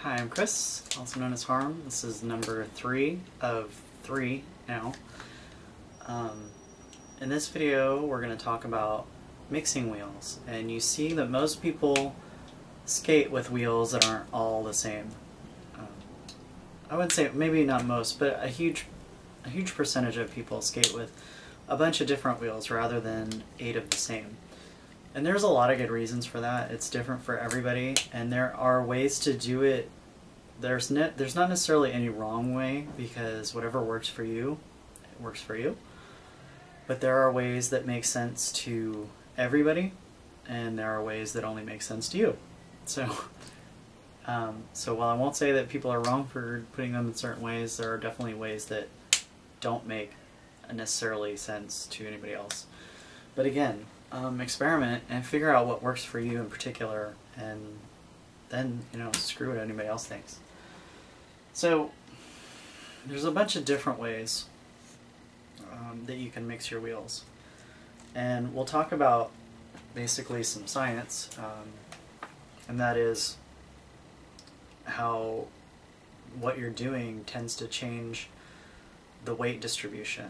Hi, I'm Chris, also known as Harm. This is number 3 of 3 now. In this video we're going to talk about mixing wheels, and you see that most people skate with wheels that aren't all the same. I would say maybe not most, but a huge percentage of people skate with a bunch of different wheels rather than 8 of the same. And there's a lot of good reasons for that. It's different for everybody, and there are ways to do it. There's not necessarily any wrong way, because whatever works for you, it works for you. But there are ways that make sense to everybody, and there are ways that only make sense to you. So while I won't say that people are wrong for putting them in certain ways, there are definitely ways that don't make necessarily sense to anybody else. But again, experiment and figure out what works for you in particular, and then, screw what anybody else thinks. So there's a bunch of different ways that you can mix your wheels, and we'll talk about basically some science, and that is how what you're doing tends to change the weight distribution.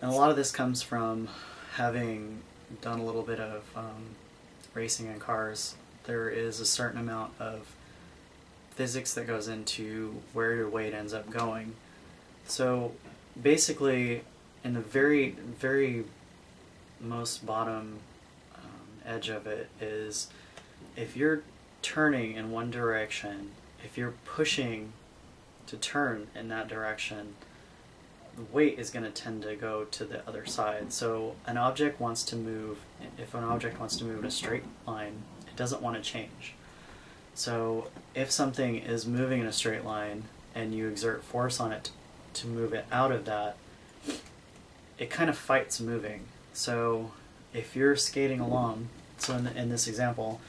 And a lot of this comes from having done a little bit of racing in cars. There is a certain amount of physics that goes into where your weight ends up going. So basically, in the very, very most bottom edge of it is, if you're turning in one direction, if you're pushing to turn in that direction, the weight is going to tend to go to the other side. So an object wants to move, if an object wants to move in a straight line, it doesn't want to change. So if something is moving in a straight line and you exert force on it to move it out of that, it kind of fights moving. So if you're skating along, so in this example,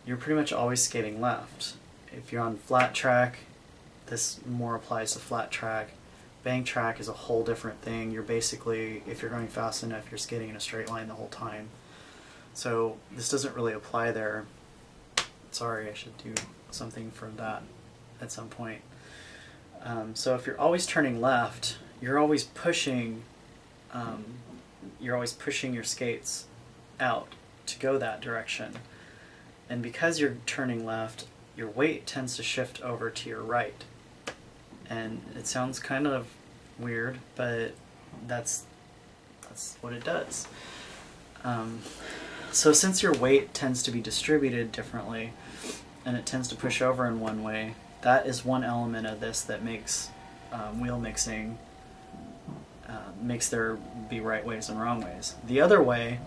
you're pretty much always skating left. If you're on flat track, this more applies to flat track. Bank track is a whole different thing. You're basically, if you're going fast enough, you're skating in a straight line the whole time. So this doesn't really apply there. Sorry, I should do something for that at some point. So if you're always turning left, you're always pushing your skates out to go that direction. And because you're turning left, your weight tends to shift over to your right. And it sounds kind of weird, but that's what it does. So since your weight tends to be distributed differently, and it tends to push over in one way, that is one element of this that makes wheel mixing, makes there be right ways and wrong ways. The other way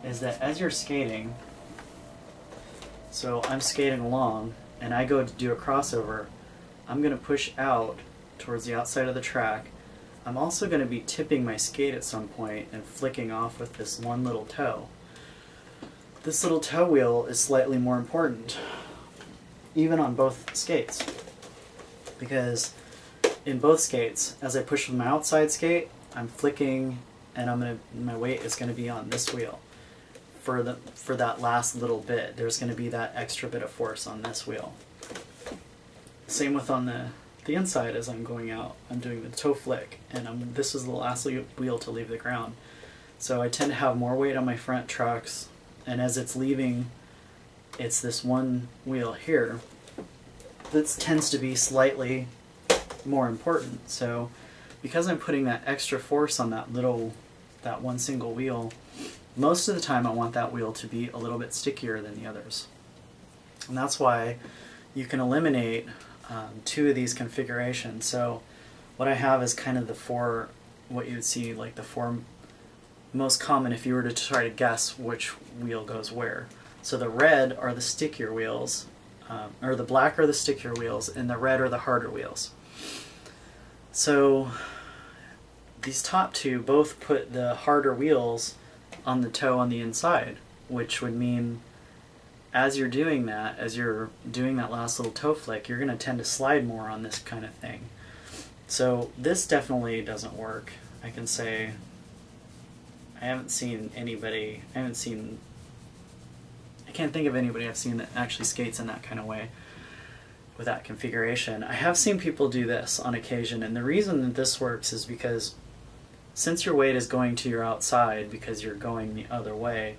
is that as you're skating, so I'm skating along, and I go to do a crossover, I'm going to push out towards the outside of the track. I'm also going to be tipping my skate at some point and flicking off with this one little toe. This little toe wheel is slightly more important, even on both skates, because in both skates, as I push with my outside skate, I'm flicking, and my weight is going to be on this wheel. For that last little bit, there's going to be that extra bit of force on this wheel. Same with on the inside. As I'm going out, I'm doing the toe flick, and this is the last wheel to leave the ground. So I tend to have more weight on my front trucks, and as it's leaving, it's this one wheel here that tends to be slightly more important. So because I'm putting that extra force on that one single wheel, most of the time I want that wheel to be a little bit stickier than the others. And that's why you can eliminate 2 of these configurations. So what I have is kind of what you would see, like the 4 most common if you were to try to guess which wheel goes where. So the red are the stickier wheels, or the black are the stickier wheels, and the red are the harder wheels. So these top 2 both put the harder wheels on the toe on the inside, which would mean as you're doing that last little toe flick, you're going to tend to slide more on this kind of thing. So this definitely doesn't work. I can say I can't think of anybody I've seen that actually skates in that kind of way. with that configuration. I have seen people do this on occasion, and the reason that this works is because since your weight is going to your outside because you're going the other way,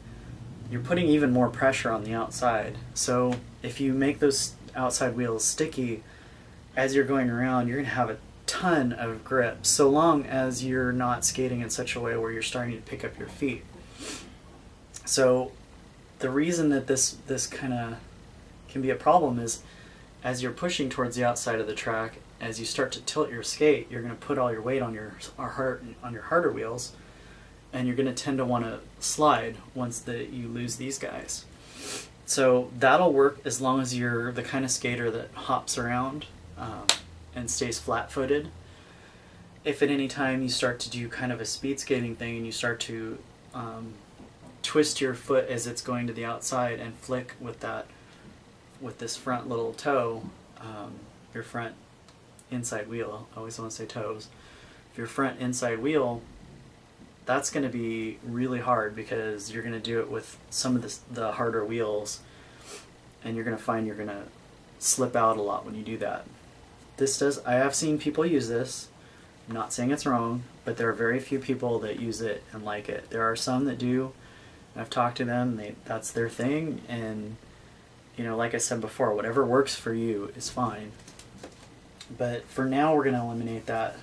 you're putting even more pressure on the outside. So if you make those outside wheels sticky as you're going around, you're going to have a ton of grip, so long as you're not skating in such a way where you're starting to pick up your feet. So the reason that this kind of can be a problem is as you're pushing towards the outside of the track, as you start to tilt your skate, you're going to put all your weight on your harder wheels, and you're going to tend to want to slide once you lose these guys. So that'll work as long as you're the kind of skater that hops around and stays flat-footed. If at any time you start to do kind of a speed skating thing and you start to twist your foot as it's going to the outside and flick with this front little toe, your front inside wheel, I always want to say toes, if your front inside wheel, that's going to be really hard because you're going to do it with some of the harder wheels, and you're going to find you're going to slip out a lot when you do that. I have seen people use this. I'm not saying it's wrong, but there are very few people that use it and like it. There are some that do. I've talked to them, that's their thing, and you know, like I said before, whatever works for you is fine. But for now, we're going to eliminate that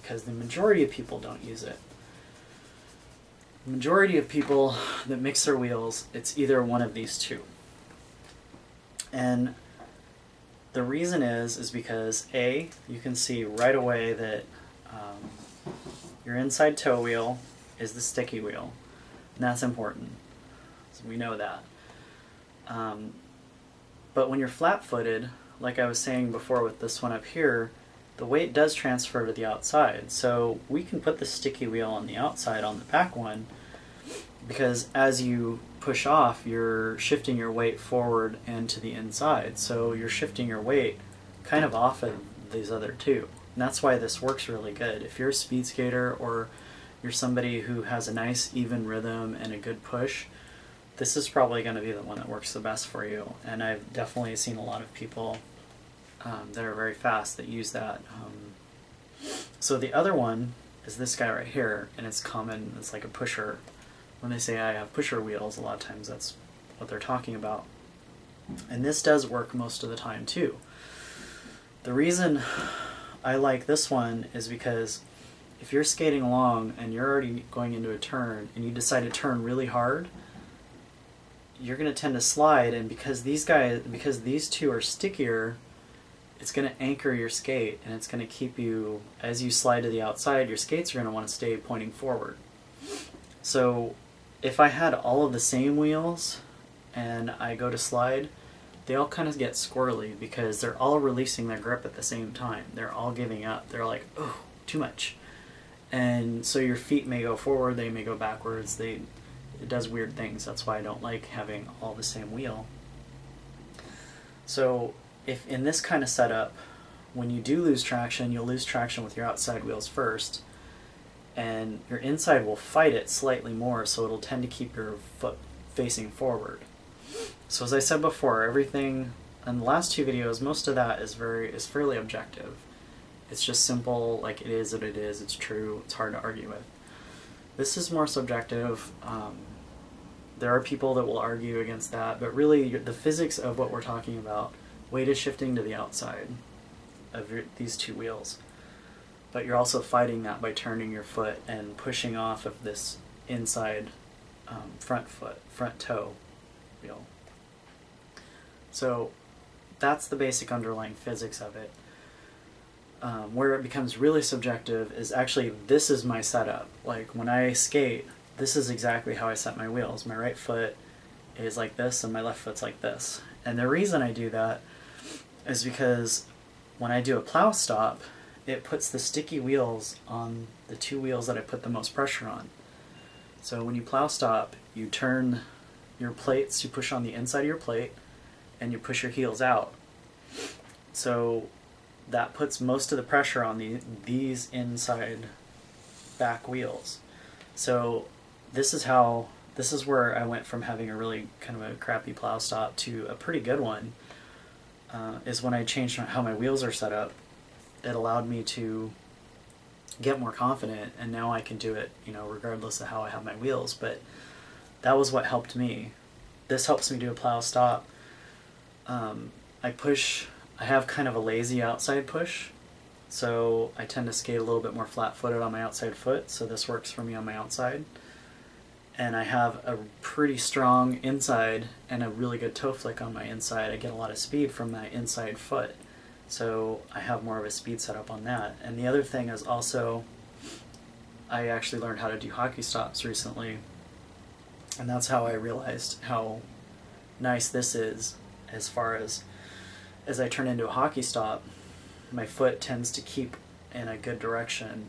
because the majority of people don't use it. The majority of people that mix their wheels, it's either one of these two. And the reason is because A, you can see right away that your inside toe wheel is the sticky wheel, and that's important. So we know that. But when you're flat-footed, like I was saying before with this one up here, the weight does transfer to the outside. So we can put the sticky wheel on the outside on the back one, because as you push off, you're shifting your weight forward and to the inside. So you're shifting your weight kind of off of these other two. And that's why this works really good. If you're a speed skater or you're somebody who has a nice even rhythm and a good push, this is probably going to be the one that works the best for you. And I've definitely seen a lot of people that are very fast that use that. So the other one is this guy right here, and it's common, it's like a pusher. When they say I have pusher wheels, a lot of times that's what they're talking about. And this does work most of the time too. The reason I like this one is because if you're skating along and you're already going into a turn and you decide to turn really hard, you're going to tend to slide, and because these two are stickier, it's going to anchor your skate, and it's going to keep you, as you slide to the outside, your skates are going to want to stay pointing forward. So if I had all of the same wheels and I go to slide, they all kind of get squirrely because they're all releasing their grip at the same time. They're all giving up. They're like, oh, too much. And so your feet may go forward, they may go backwards, it does weird things. That's why I don't like having all the same wheel. So if in this kind of setup, when you do lose traction, you'll lose traction with your outside wheels first, and your inside will fight it slightly more, so it'll tend to keep your foot facing forward. So as I said before, everything in the last two videos, most of that is fairly objective. It's just simple, like it is what it is, it's true, it's hard to argue with. This is more subjective. There are people that will argue against that, but really the physics of what we're talking about, weight is shifting to the outside of these two wheels. But you're also fighting that by turning your foot and pushing off of this inside front toe wheel. So that's the basic underlying physics of it. Where it becomes really subjective is actually, this is my setup. Like when I skate, this is exactly how I set my wheels. My right foot is like this and my left foot's like this. And the reason I do that is because when I do a plow stop, it puts the sticky wheels on the two wheels that I put the most pressure on. So when you plow stop, you turn your plates, you push on the inside of your plate, and you push your heels out. So that puts most of the pressure on these inside back wheels. So this is where I went from having a really kind of a crappy plow stop to a pretty good one. is when I changed how my wheels are set up. It allowed me to get more confident, and now I can do it, you know, regardless of how I have my wheels. But that was what helped me. This helps me do a plow stop. I have kind of a lazy outside push, so I tend to skate a little bit more flat-footed on my outside foot, so this works for me on my outside. And I have a pretty strong inside and a really good toe flick on my inside. I get a lot of speed from that inside foot, so I have more of a speed setup on that. And the other thing is also, I actually learned how to do hockey stops recently, and that's how I realized how nice this is. As far as I turn into a hockey stop, my foot tends to keep in a good direction.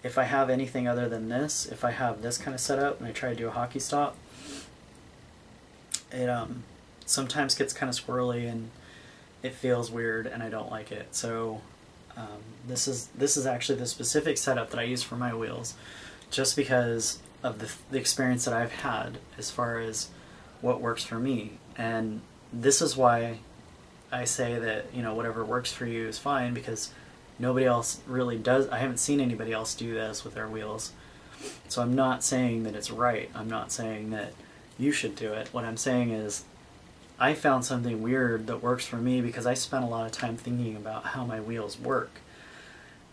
If I have anything other than this, if I have this kind of setup and I try to do a hockey stop, it sometimes gets kind of squirrely and it feels weird and I don't like it. So this is actually the specific setup that I use for my wheels, just because of the experience that I've had as far as what works for me. And this is why I say that, you know, whatever works for you is fine, because nobody else really does. I haven't seen anybody else do this with their wheels. So I'm not saying that it's right. I'm not saying that you should do it. What I'm saying is I found something weird that works for me because I spent a lot of time thinking about how my wheels work.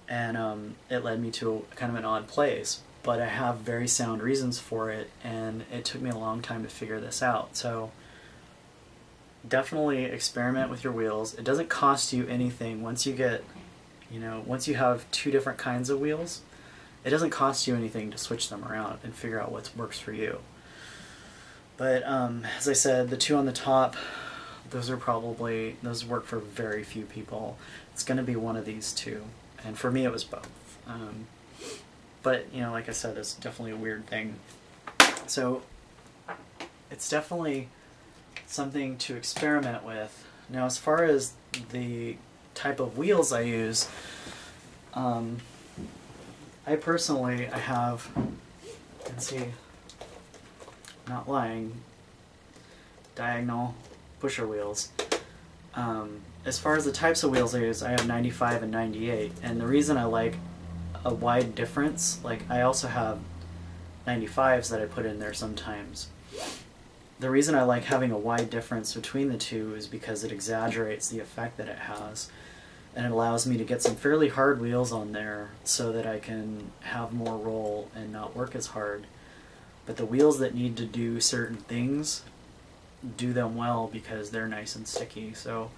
And it led me to kind of an odd place. But I have very sound reasons for it, and it took me a long time to figure this out. So definitely experiment with your wheels. It doesn't cost you anything once you get, you know, once you have two different kinds of wheels, it doesn't cost you anything to switch them around and figure out what works for you. But as I said, the two on the top, those work for very few people. It's going to be one of these two, and for me it was both. But, you know, like I said, it's definitely a weird thing. So it's definitely something to experiment with. Now, as far as the type of wheels I use, I have, you can see, not lying, diagonal pusher wheels. As far as the types of wheels I use, I have 95 and 98, and the reason I like a wide difference, like I also have 95s that I put in there sometimes. The reason I like having a wide difference between the two is because it exaggerates the effect that it has, and it allows me to get some fairly hard wheels on there so that I can have more roll and not work as hard. But the wheels that need to do certain things do them well because they're nice and sticky. So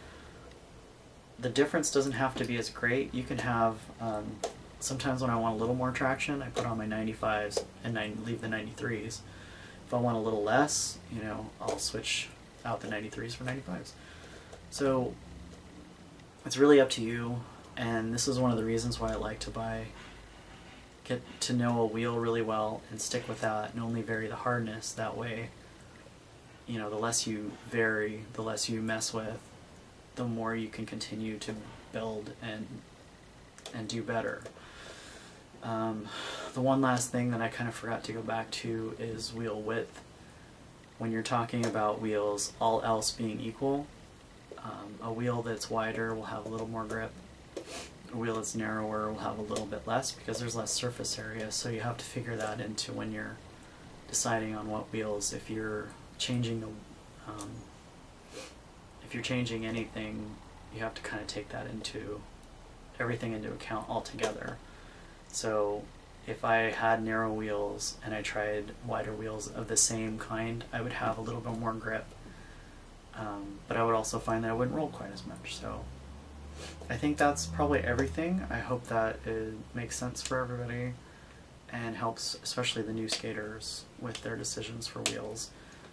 the difference doesn't have to be as great. You can have sometimes when I want a little more traction, I put on my 95s and I leave the 93s. If I want a little less, you know, I'll switch out the 93s for 95s. So it's really up to you, and this is one of the reasons why I like to get to know a wheel really well and stick with that and only vary the hardness. That way, you know, the less you vary, the less you mess with, the more you can continue to build and do better. The one last thing that I kind of forgot to go back to is wheel width. When you're talking about wheels, all else being equal, a wheel that's wider will have a little more grip. A wheel that's narrower will have a little bit less because there's less surface area, so you have to figure that into when you're deciding on what wheels. If you're changing anything, you have to kind of take that everything into account altogether. So if I had narrow wheels and I tried wider wheels of the same kind, I would have a little bit more grip, but I would also find that I wouldn't roll quite as much. So I think that's probably everything. I hope that it makes sense for everybody and helps especially the new skaters with their decisions for wheels.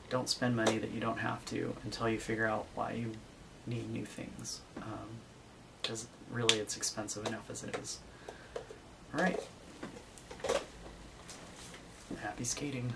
Don't spend money that you don't have to until you figure out why you need new things, because really it's expensive enough as it is. Alright. Happy skating.